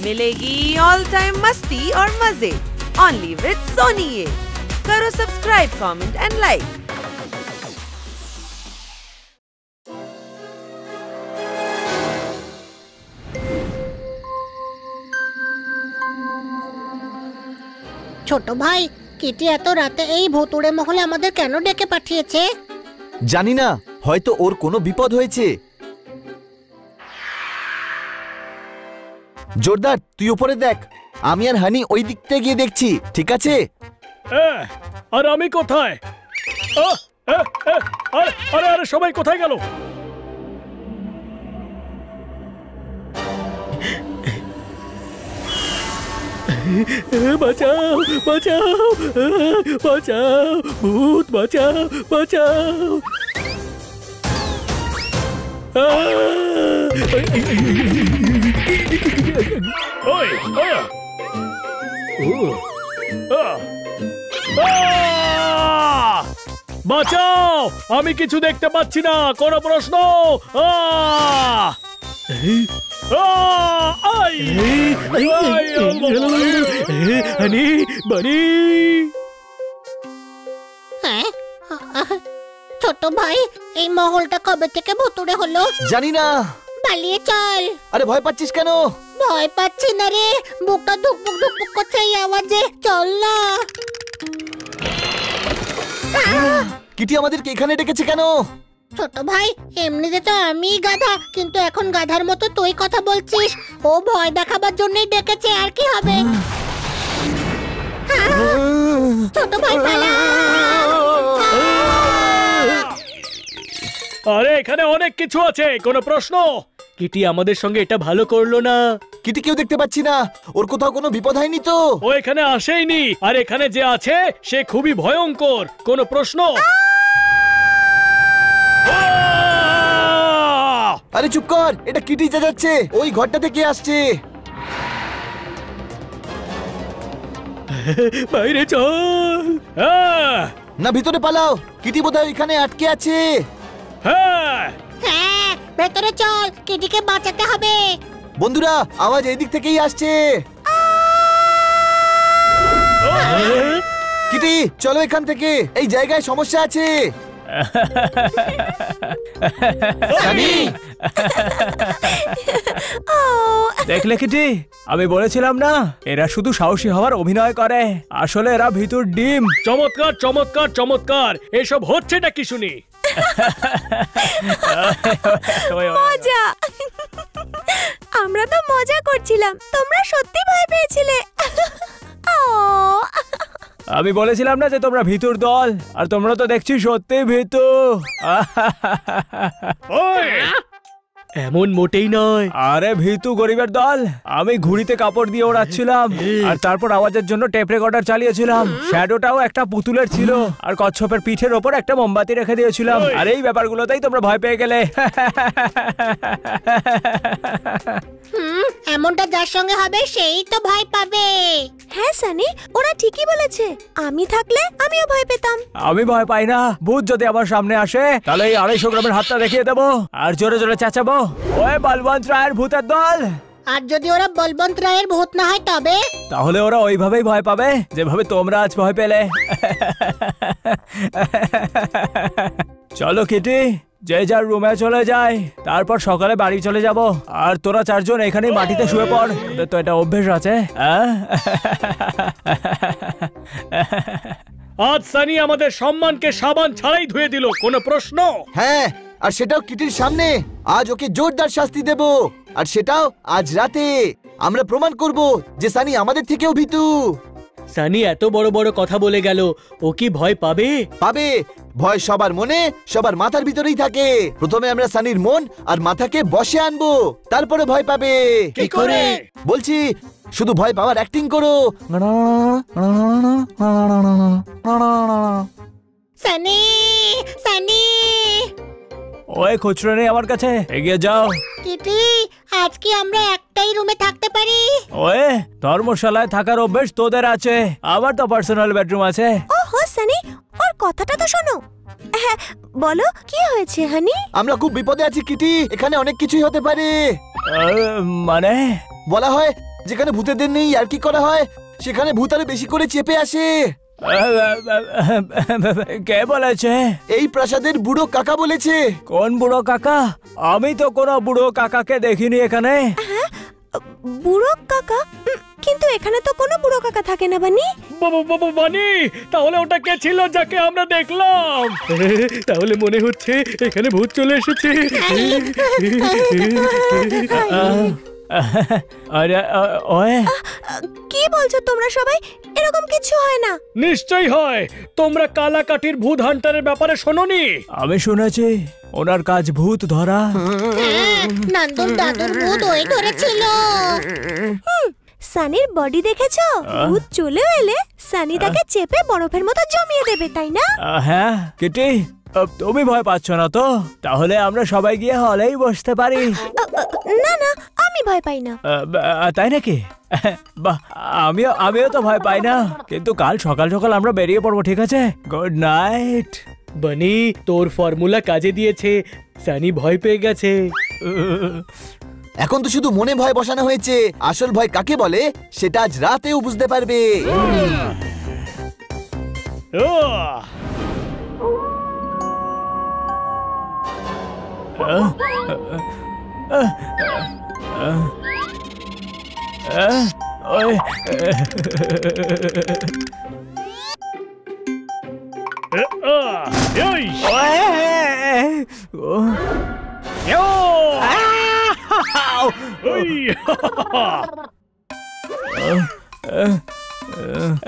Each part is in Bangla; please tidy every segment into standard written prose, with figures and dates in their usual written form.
मिलेगी ऑल टाइम मस्ती और मजे ओनली विद सोनी ये। करो सब्सक्राइब, कमेंट एंड लाइक। ছোট ভাই, কিটি এত রাতে এই ভুতুড়ে মহলে আমাদের কেন ডেকে পাঠিয়েছে? জানি না, হয়তো ওর কোনো বিপদ হয়েছে। জোরদার, তুই উপরে দেখ, আমি আর হানি ওই দিকতে গিয়ে দেখছি, ঠিক আছে? আর আমি কোথায়? আরে আরে সবাই কোথায় গেল? বাঁচাও বাঁচাও বাঁচাও, ভূত বাঁচাও বাঁচাও। বাঁচাও, আমি কিছু দেখতে পাচ্ছি না, কোনো প্রশ্ন? ছোট ভাই, এই মহলটা কবে থেকে ভুতুড়ে হলো? জানি না। পালিয়ে চল। আরে ভয় পাচ্ছিস কেন? ভয় পাচ্ছি না রে, বুকটা ধুকপুক ধুকপুক করছে এই আওয়াজে। চল না। কিটি আমাদেরকে এখানে ডেকেছে কেন? ছোট ভাই, এমনিতে তো আমি গাধা, কিন্তু এখন গাধার মতো তুই কথা বলছিস। ও ভয় দেখাবার জন্যই ডেকেছে, আর কি হবে? ছোট ভাই পালা। আরে এখানে অনেক কিছু আছে, কোনো প্রশ্ন? কিটি আমাদের সঙ্গে এটা ভালো করলো না। কিটি কেউ দেখতে পাচ্ছি না, ওর কোথাও কোনো বিপদ হয়নি তো? ও এখানে আসেইনি, আর এখানে যে আছে সে খুবই ভয়ঙ্কর, কোনো প্রশ্ন? আরে চুপ কর, এটা কিটি যা যাচ্ছে, ওই ঘরটা থেকে আসছে। বাইরে চল। না, ভিতরে পালাও, কিটি বোধহয় এখানে আটকে আছে। হ্যাঁ, ভেতরে চল, কিটিকে বাঁচাতে হবে। বন্ধুরা, আওয়াজ এই দিক থেকেই আসছে। কিটি চলো এখান থেকে, এই জায়গায় সমস্যা আছে। দেখলে কিটি, আমি বলেছিলাম না, এরা শুধু সাহসী হওয়ার অভিনয় করে, আসলে এরা ভিতর ডিম। চমৎকার চমৎকার চমৎকার, এসব হচ্ছেটা কি শুনি? মজা, আমরা তো মজা করছিলাম, তোমরা সত্যি ভয় পেয়েছিলে। আমি বলেছিলাম না যে তোমরা ভিতর দল, আর তোমরা তো দেখছি সত্যি ভিতু। এমন মোটেই নয়। আরে ভিতু গরিবের দল, আমি ঘুড়িতে কাপড় দিয়ে ওড়াচ্ছিলাম, আর তারপর আওয়াজের জন্য টেপ রেকর্ডার চালিয়েছিলাম। শ্যাডোটাও একটা পুতুলের ছিল, আর কচ্ছপের পিঠের ওপর একটা মোমবাতি রেখে দিয়েছিলাম। আর এই ব্যাপারগুলোতেই তোমরা ভয় পেয়ে গেলে। এমনটা যার সঙ্গে হবে সেই তো ভয় পাবে। হ্যাঁ সানি, ওরা ঠিকই বলেছে, আমি থাকলে আমিও ভয় পেতাম। আমি ভয় পাই না, ভূত যদি আমার সামনে আসে তাহলে এই 250 গ্রামের হাতটা দেখিয়ে দেবো, আর জোরে জোরে চেঁচাবো, ওই বলবন্ত রায়ের ভূতের দল। আর যদি ওরা বলবন্ত রায়ের ভূত না হয় তবে? তাহলে ওরা ওইভাবেই ভয় পাবে যেভাবে তোমরা আজ ভয় পেলে। চলো কিটি, যে যার রুমে চলে যায়, তারপর সকালে বাড়ি চলে যাব। আর তোরা 4 জন এখানেই মাটিতে শুয়ে পড়, তোদের তো এটা অভ্যেস আছে। আজ সানি আমাদের সম্মানকে সাবান ছাড়াই ধুয়ে দিল, কোনো প্রশ্ন? হ্যাঁ, আর সেটাও কিটির সামনে। আজ ওকে জোরদার শাস্তি দেব, আর সেটাও আজ রাতে। আমরা প্রমাণ করব যে সানি আমাদের থেকেও ভীতু। সানি এত বড় বড় কথা বলে গেল, ও কি ভয় পাবে? পাবে। ভয় সবার মনে, সবার মাথার ভিতরেই থাকে। প্রথমে আমরা সানির মন আর মাথাকে বশে আনবো, তারপরে ভয় পাবে। কি করে? বলছি, শুধু ভয় পাওয়ার অ্যাক্টিং করো। সানি, সানি। ওই খুচরো নেই আমার কাছে, এগিয়ে যাও। কিটি, আজ কি আমরা একটাই রুমে থাকতে পারি? ওই ধর্মশালায় থাকার অভ্যেস তোদের আছে, আমার তো পার্সোনাল বেডরুম আছে। ওহো সানি, ওর কথাটা তো শোনো। হ্যাঁ বলো, কি হয়েছে হানি? আমরা খুব বিপদে আছি কিটি, এখানে অনেক কিছুই হতে পারে। মানে বলা হয় যেখানে ভূতেদের নেই আর কি করা হয়, সেখানে ভূত আরো বেশি করে চেপে আসে। কে বলেছে? এই প্রাসাদের বুড়ো কাকা বলেছে। কোন বুড়ো কাকা? আমি তো কোনো বুড়ো কাকাকে দেখিনি এখানে। বুড়ো কাকা? কিন্তু এখানে তো কোনো বুড়ো কাকা থাকে না বানি। বানি, তাহলে ওটা কে ছিল যাকে আমরা দেখলাম? তাহলে মনে হচ্ছে এখানে ভূত চলে এসেছে। আরে ওয়ে, কি বলছো তোমরা সবাই? এরকম কিছু হয় না। নিশ্চয়ই হয়। তোমরা কালাকাঠির ভূত হান্টারের ব্যাপারে শোনোনি? আমি শুনেছি ওনার কাজ ভূত ধরা। নন্দুর দাদুর ভূত ওই ধরেছিল। সানির বডি দেখেছো? ভূত চলে এলে সানি তাকে চেপে বরফের মতো জমিয়ে দেবে, তাই না? হ্যাঁ কিটি, তুমি ভয় পাচ্ছ না তো? তাহলে আমরা সবাই গিয়ে হলেই বসতে পারি। না না, আমি ভয় পাই না। তাই নাকি? বাহ, আমিও তো ভয় পাই না, কিন্তু কাল সকাল সকাল আমরা বেরিয়ে পড়বো, ঠিক আছে? Good night. বানি, তোর ফর্মুলা কাজে দিয়েছে। সানি ভয় পেয়ে গেছে। এখন তো শুধু মনে ভয় বসানো হয়েছে, আসল ভয় কাকে বলে সেটা আজ রাতেও বুঝতে পারবে।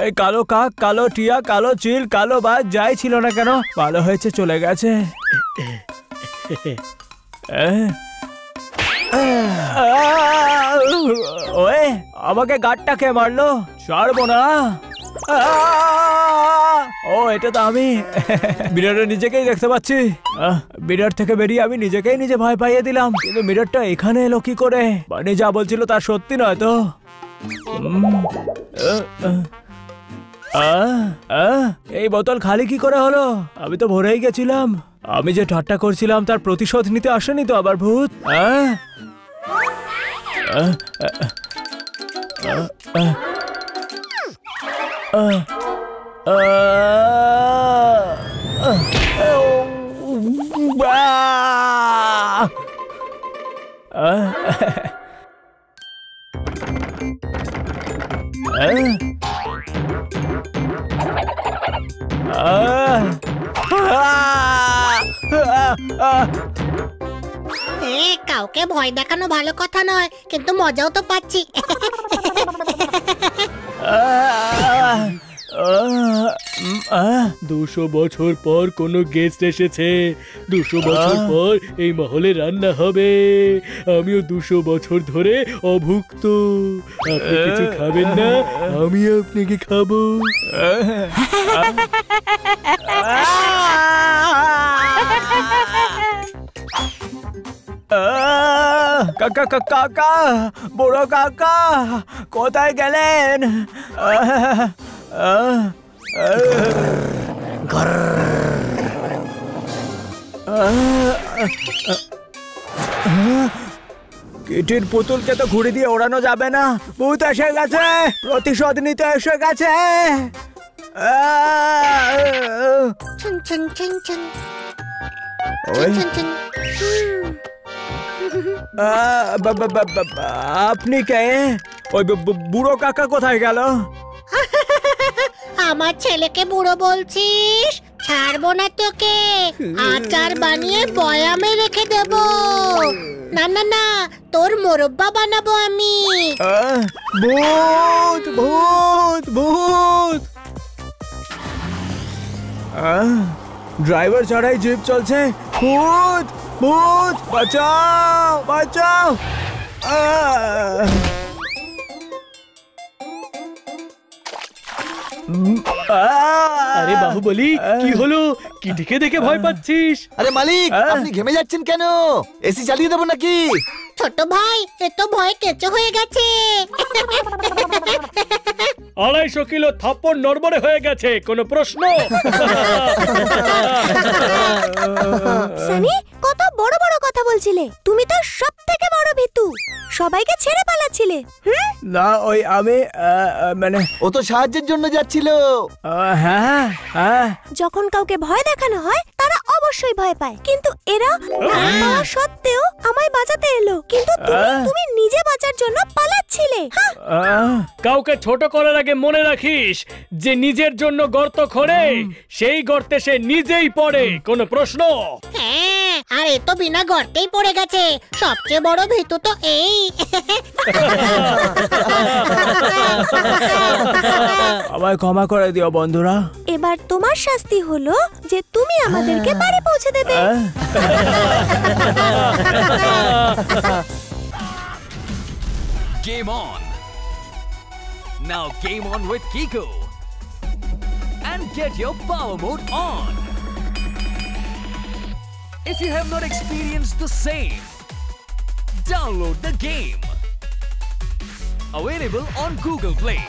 এই কালো কাক, কালো টিয়া, কালো চিল, কালো বাজ যাই ছিল না কেন, ভালো হয়েছে চলে গেছে। ওয়ে, আমাকে গাঁটটা কে মারলো? ছাড়বো না। ও, এটা তো আমি। মিররে নিজেকেই দেখতে পাচ্ছি। মিরর থেকে বেরিয়ে আমি নিজেকেই নিজে ভয় পাইয়ে দিলাম, কিন্তু মিররটা এখানে এলো কি করে? বানি যা বলছিল তার সত্যি নয় তো? এই বোতল খালি কি করে হলো? আমি তো ভরেই গেছিলাম। আমি যে ঠাট্টা করছিলাম তার প্রতিশোধ নিতে আসেনি তো আবার ভূত? কাউকে ভয় দেখানো ভালো কথা নয়, কিন্তু মজাও তো পাচ্ছি। 200 বছর পর কোনো গেস্ট এসেছে। 200 বছর পর এই মহলে রান্না হবে। আমিও 200 বছর ধরে অভুক্ত। আপনি কিছু খাবেন না? আমি আপনাকে খাবো। কাকা কাকা, বড় কাকা কোথায় গেলেন? কিটির পুতুলকে তো ঘুরে দিয়ে ওড়ানো যাবে না। ভূত এসে গেছে, প্রতিশোধ নিতে এসে গেছে। ছুন ছুন ছুন ছুন ওই, ছুন ছুন। আপনি কে? ওই বুড়ো কাকা কোথায় গেল? আমার ছেলেকে বুড়ো বলছিস? ছাড়বো না তোকে। আচার বানিয়ে বয়ামে রেখে দেব। না না না, তোর মোরব্বা বানাবো আমি। ভূত ভূত ভূত! ড্রাইভার ছাড়াই জিপ চলছে। ভূত ভূত, বাঁচাও বাঁচাও! আরে বাহুবলি, কি হলো? কি দেখে ভয় পাচ্ছিস? আরে মালিক, আপনি ঘেমে যাচ্ছেন কেন? এসি চালিয়ে দেবো নাকি? ছোট ভাই, এ তো ভয় কেঁচো হয়ে গেছে। 250 কিলো থাপ্পড় নড়বড়ে হয়ে গেছে, কোনো প্রশ্ন? সানি, কত বড় বড় কথা বলছিলে। তুমি তো সবথেকে বড় ভীতু, সবাইকে ছেড়ে পালাচ্ছিলে। না ওই আমি মানে ও তো সাহায্যের জন্য যাচ্ছিল। হ্যাঁ হ্যাঁ। যখন কাউকে ভয় দেখানো হয় তারা অবশ্যই ভয় পায়, কিন্তু এরা ভয় পাওয়া সত্ত্বেও আমায় বাঁচাতে এলো, কিন্তু তুমি নিজে বাঁচার জন্য পালাচ্ছিলে। কাউকে ছোট করার আগে মনে রাখিস যে নিজের জন্য গর্ত খোঁড়ে সেই গর্তে সে নিজেই পড়ে, কোনো প্রশ্ন? হ্যাঁ, আর এ তো বিনা গর্তেই পড়ে গেছে। সবচেয়ে বড় ভীতু তো এই। আমায় ক্ষমা করে দিও বন্ধুরা। এবার তোমার শাস্তি হলো যে তুমি আমাদেরকে বাড়ি পৌঁছে দেবে। Game on! Now game on with Kiko! And get your power mode on! If you have not experienced the same, download the game! Available on Google Play.